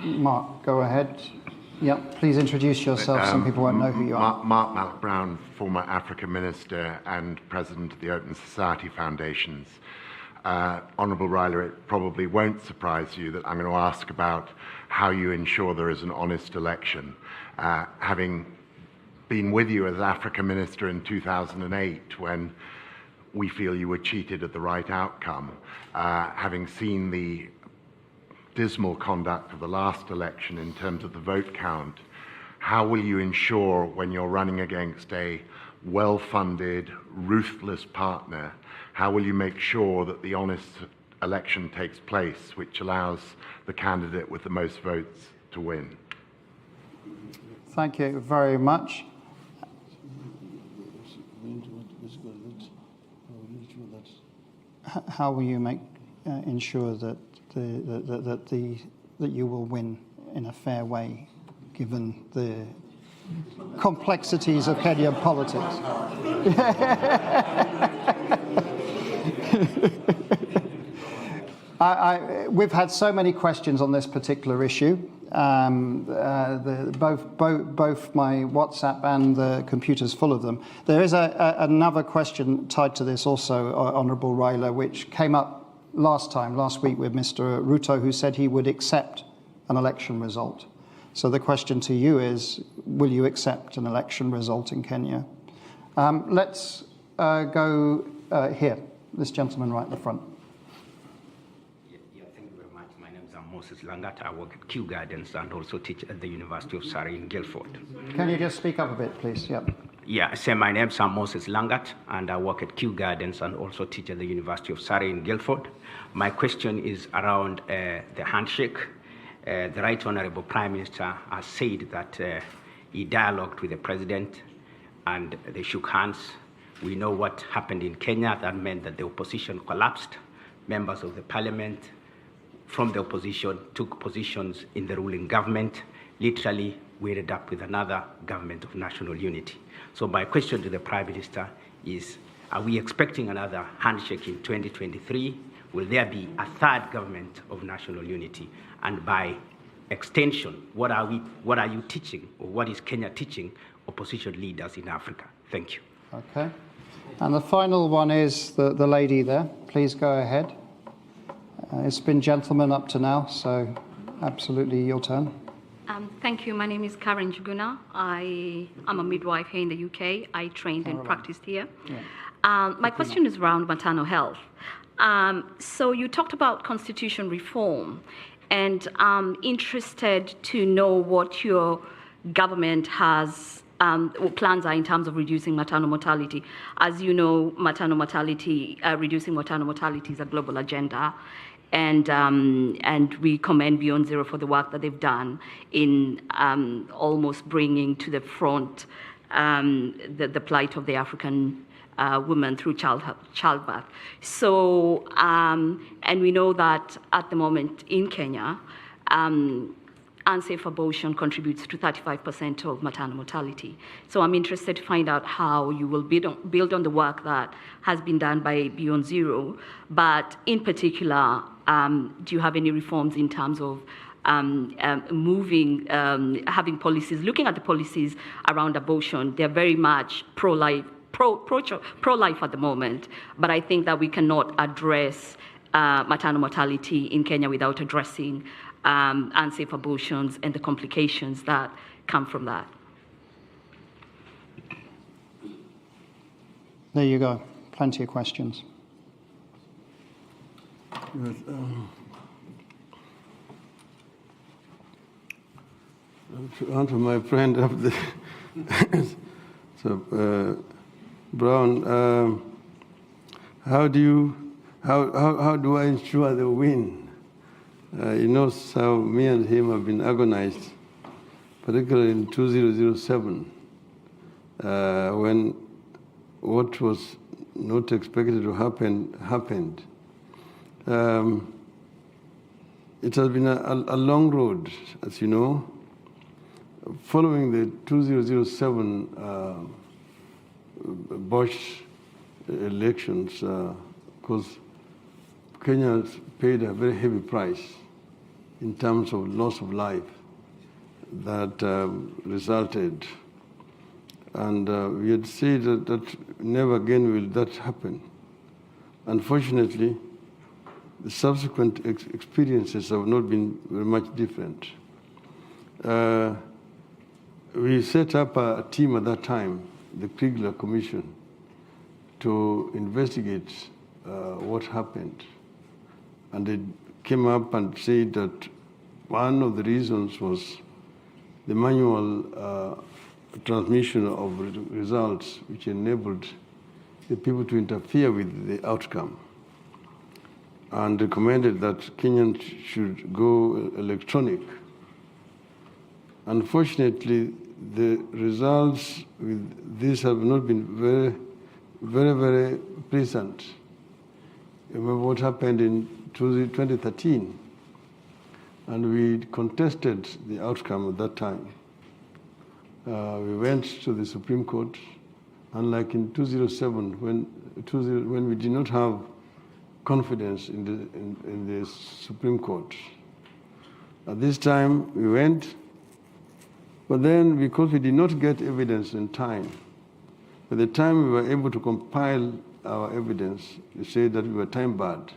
Mark, go ahead. Yep, please introduce yourself. Some people won't know who you are. Mark Malloch-Brown, former Africa Minister and President of the Open Society Foundations. Honourable Raila, it probably won't surprise you that I'm going to ask about how you ensure there is an honest election. Having been with you as Africa Minister in 2008 when we feel you were cheated at the right outcome, having seen the dismal conduct of the last election in terms of the vote count, how will you ensure when you're running against a well-funded, ruthless partner, how will you make sure that the honest election takes place, which allows the candidate with the most votes to win? Thank you very much. How will you ensure that that you will win in a fair way, given the complexities of Kenyan politics? We've had so many questions on this particular issue. Both my WhatsApp and the computer's full of them. There is another question tied to this also, Honourable Raila, which came up last week with Mr. Ruto, who said he would accept an election result. So the question to you is, will you accept an election result in Kenya? Let's go here, this gentleman right at the front. Thank you very much. My name is Moses Langat. I work at Kew Gardens and also teach at the University of Surrey in Guildford. Can you just speak up a bit, please? Yep. Yeah, so my name is Moses Langat, and I work at Kew Gardens and also teach at the University of Surrey in Guildford. My question is around the handshake. The Right Honourable Prime Minister has said that he dialogued with the President and they shook hands. We know what happened in Kenya. That meant that the opposition collapsed. Members of the Parliament from the opposition took positions in the ruling government. Literally, we ended up with another government of national unity. So my question to the Prime Minister is, are we expecting another handshake in 2023? Will there be a third government of national unity? And by extension, what are you teaching, or what is Kenya teaching opposition leaders in Africa? Thank you. Okay. And the final one is the lady there. Please go ahead. It's been gentlemen up to now, so absolutely your turn. Thank you. My name is Karen Juguna. I am a midwife here in the UK. I trained and practiced here. Yeah. My question is around maternal health. So you talked about constitution reform, and I'm interested to know what your government has what plans are in terms of reducing maternal mortality. As you know, reducing maternal mortality is a global agenda. And we commend Beyond Zero for the work that they've done in almost bringing to the front the plight of the African woman through childbirth. So, and we know that at the moment in Kenya, unsafe abortion contributes to 35% of maternal mortality. So I'm interested to find out how you will build on the work that has been done by Beyond Zero, but in particular, do you have any reforms in terms of having policies, looking at the policies around abortion? They're very much pro-life at the moment, but I think that we cannot address maternal mortality in Kenya without addressing unsafe abortions and the complications that come from that. There you go. Plenty of questions. Yes, to answer my friend of the Brown, how do I ensure the win? He knows how me and him have been agonized, particularly in 2007, when what was not expected to happen happened. It has been a long road, as you know. Following the 2007 Bush elections, because Kenya paid a very heavy price in terms of loss of life that resulted. And we had said that never again will that happen. Unfortunately, the subsequent experiences have not been very much different. We set up a team at that time, the Kriegler Commission, to investigate what happened. And they came up and said that one of the reasons was the manual transmission of results, which enabled the people to interfere with the outcome, and recommended that Kenyans should go electronic. Unfortunately, the results with this have not been very pleasant. Remember what happened in 2013, and we contested the outcome at that time. We went to the Supreme Court, unlike in 2007, when we did not have confidence in the Supreme Court. At this time, we went, but then because we did not get evidence in time, by the time we were able to compile our evidence, we said that we were time-barred,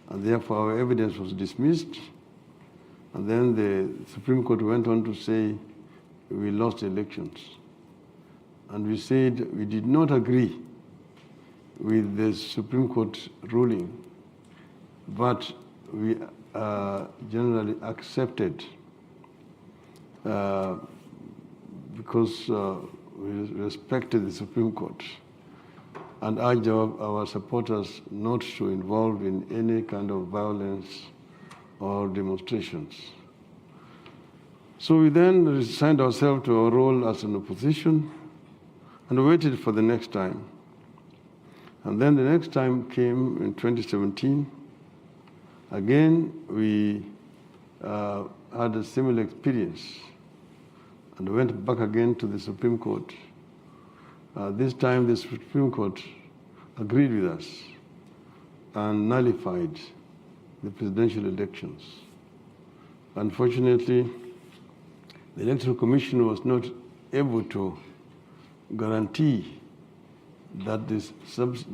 and therefore our evidence was dismissed. And then the Supreme Court went on to say we lost elections. And we said we did not agree with the Supreme Court ruling, but we generally accepted because we respected the Supreme Court and urged our supporters not to involve in any kind of violence or demonstrations. So we then resigned ourselves to our role as an opposition and waited for the next time. And then the next time came in 2017. Again, we had a similar experience and went back again to the Supreme Court. This time, the Supreme Court agreed with us and nullified the presidential elections. Unfortunately, the Electoral Commission was not able to guarantee that the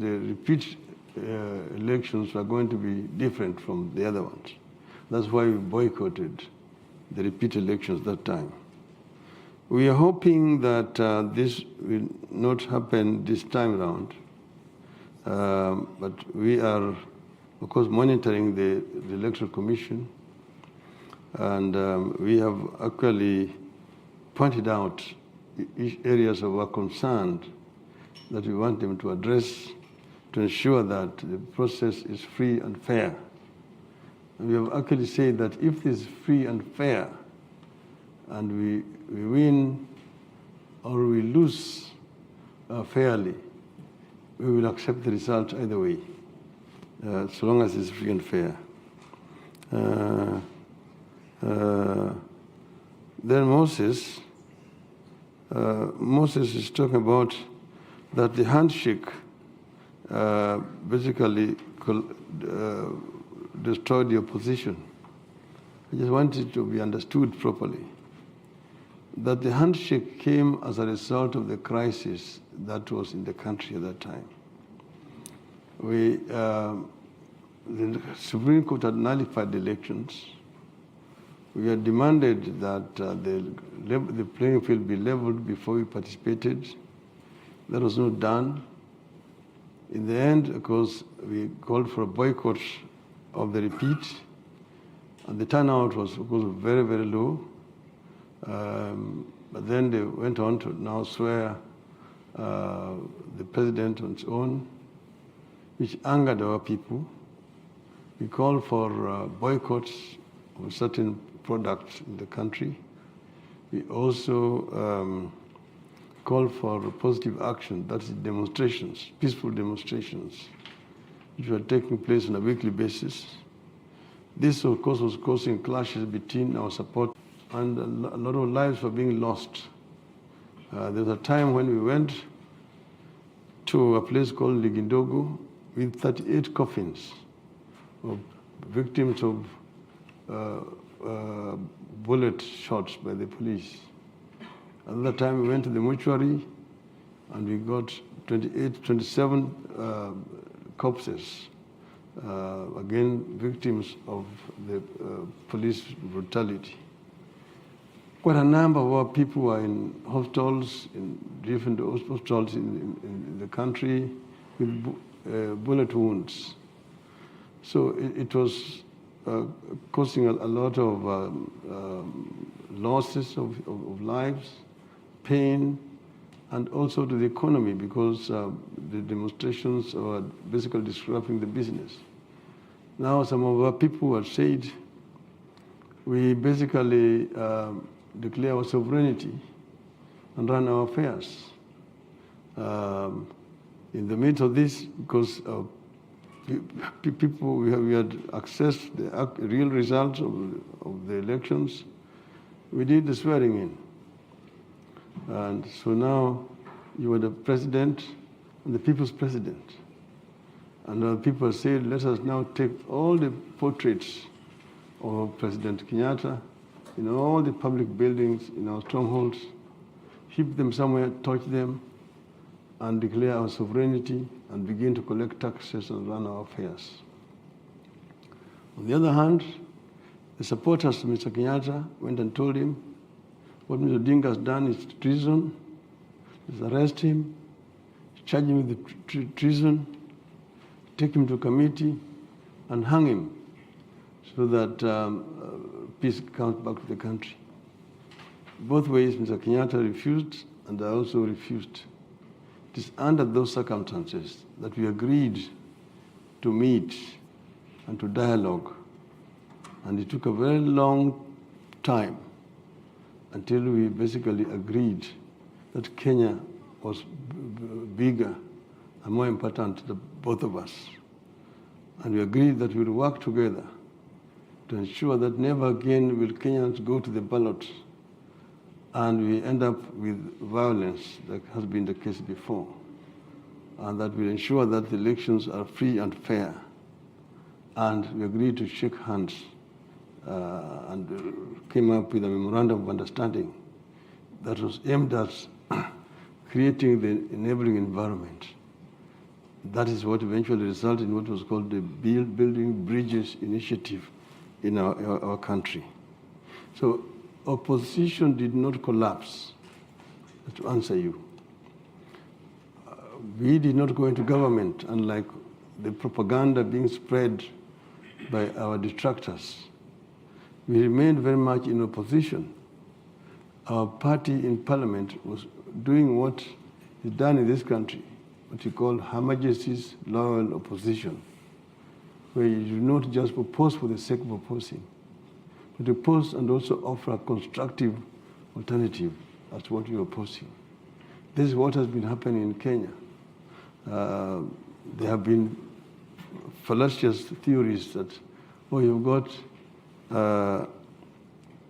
repeat elections were going to be different from the other ones. That's why we boycotted the repeat elections that time. We are hoping that this will not happen this time around, but we are, of course, monitoring the Electoral Commission, and we have actually pointed out areas of our concern that we want them to address to ensure that the process is free and fair. And we have actually said that if this is free and fair, and we win or we lose fairly, we will accept the result either way, so long as it's free and fair. Then Moses is talking about that the handshake basically destroyed the opposition. I just want it to be understood properly that the handshake came as a result of the crisis that was in the country at that time. The Supreme Court had nullified the elections. We had demanded that the playing field be leveled before we participated. That was not done. In the end, of course, we called for a boycott of the repeat, and the turnout was, of course, very, very low. But then they went on to now swear the president on its own, which angered our people. We called for boycotts of certain products in the country. We also called for positive action, that is demonstrations, peaceful demonstrations, which were taking place on a weekly basis. This, of course, was causing clashes between our support, and a lot of lives were being lost. There was a time when we went to a place called Ligindogo with 38 coffins of victims of bullet shots by the police. At that time, we went to the mortuary and we got 27 corpses, again, victims of the police brutality. Quite a number of our people were in hospitals, in different hospitals in the country with bullet wounds. So it was causing a lot of losses of lives, pain, and also to the economy because the demonstrations were basically disrupting the business. Now some of our people have said, we basically declare our sovereignty and run our affairs. In the midst of this, because people, we had accessed the real results of the elections, we did the swearing in. And so now you are the president and the people's president. And people said, let us now take all the portraits of President Kenyatta in all the public buildings, in our strongholds, keep them somewhere, touch them, and declare our sovereignty and begin to collect taxes and run our affairs. On the other hand, the supporters of Mr. Kenyatta went and told him, what Mr. Odinga has done is treason. Let's arrest him, charge him with treason, take him to committee, and hang him so that peace comes back to the country. Both ways, Mr. Kenyatta refused, and I also refused. It is under those circumstances that we agreed to meet and to dialogue. And it took a very long time until we basically agreed that Kenya was bigger and more important to both of us. And we agreed that we would work together to ensure that never again will Kenyans go to the ballot and we end up with violence that has been the case before. And that will ensure that the elections are free and fair. And we agreed to shake hands and came up with a memorandum of understanding that was aimed at creating the enabling environment. That is what eventually resulted in what was called the Building Bridges Initiative in our country. So opposition did not collapse, to answer you. We did not go into government, unlike the propaganda being spread by our detractors. We remained very much in opposition. Our party in parliament was doing what is done in this country, what you call Her Majesty's loyal opposition, where you do not just propose for the sake of opposing, but oppose and also offer a constructive alternative as to what you're opposing. This is what has been happening in Kenya. There have been fallacious theories that, oh, you've got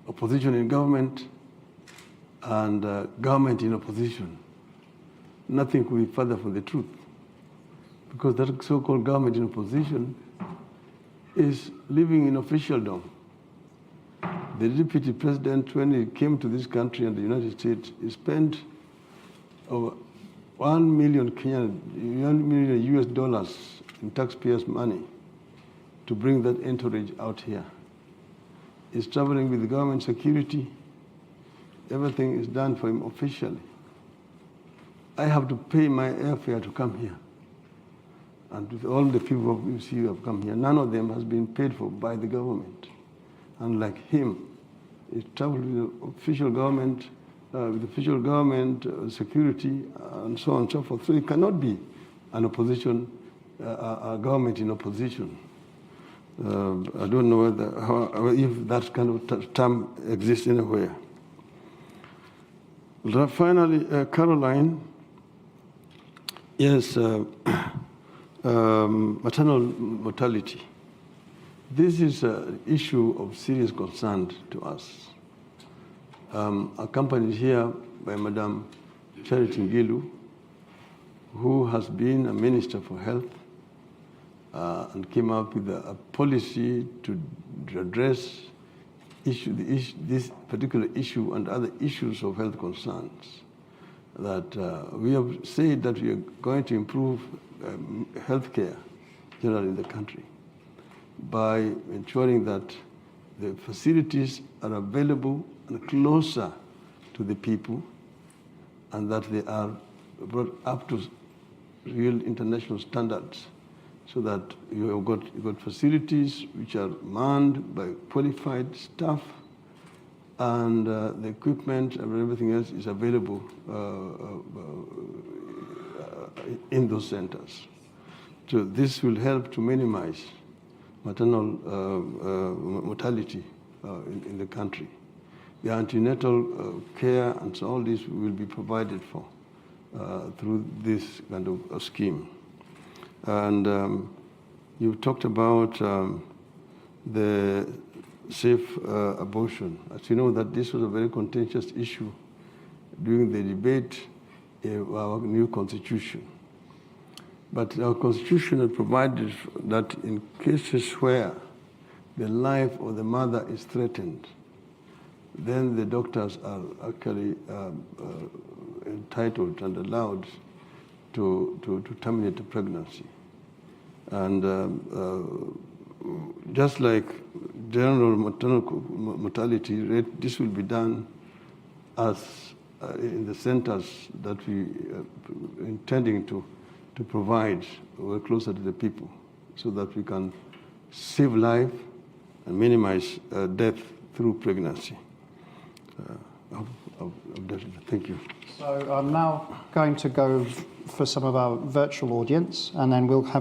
opposition in government and government in opposition. Nothing could be further from the truth, because that so-called government in opposition is living in officialdom. The deputy president, when he came to this country and the United States, he spent over $1 million US dollars in taxpayers' money to bring that entourage out here. He's traveling with government security. Everything is done for him officially. I have to pay my airfare to come here. And with all the people you see who have come here, none of them has been paid for by the government. Unlike him, he traveled with the official government, security, and so on and so forth. So it cannot be an opposition, a government in opposition. I don't know if that kind of term exists anywhere. Finally, Caroline, yes, maternal mortality. This is an issue of serious concern to us. Accompanied here by Madam Charity Ngilu, who has been a Minister for Health and came up with a policy to address this particular issue and other issues of health concerns. That we have said that we are going to improve healthcare generally in the country by ensuring that the facilities are available and closer to the people, and that they are brought up to real international standards, so that you have got facilities which are manned by qualified staff, and the equipment and everything else is available in those centers. So this will help to minimize maternal mortality in the country. The antenatal care and so all this will be provided for through this kind of scheme. And you talked about the safe abortion. As you know, that this was a very contentious issue during the debate of our new constitution. But our constitution had provided that in cases where the life of the mother is threatened, then the doctors are actually entitled and allowed to terminate the pregnancy. And just like general maternal mortality rate, this will be done as in the centers that we are intending to provide closer to the people, so that we can save life and minimize death through pregnancy. Thank you. So I'm now going to go for some of our virtual audience, and then we'll have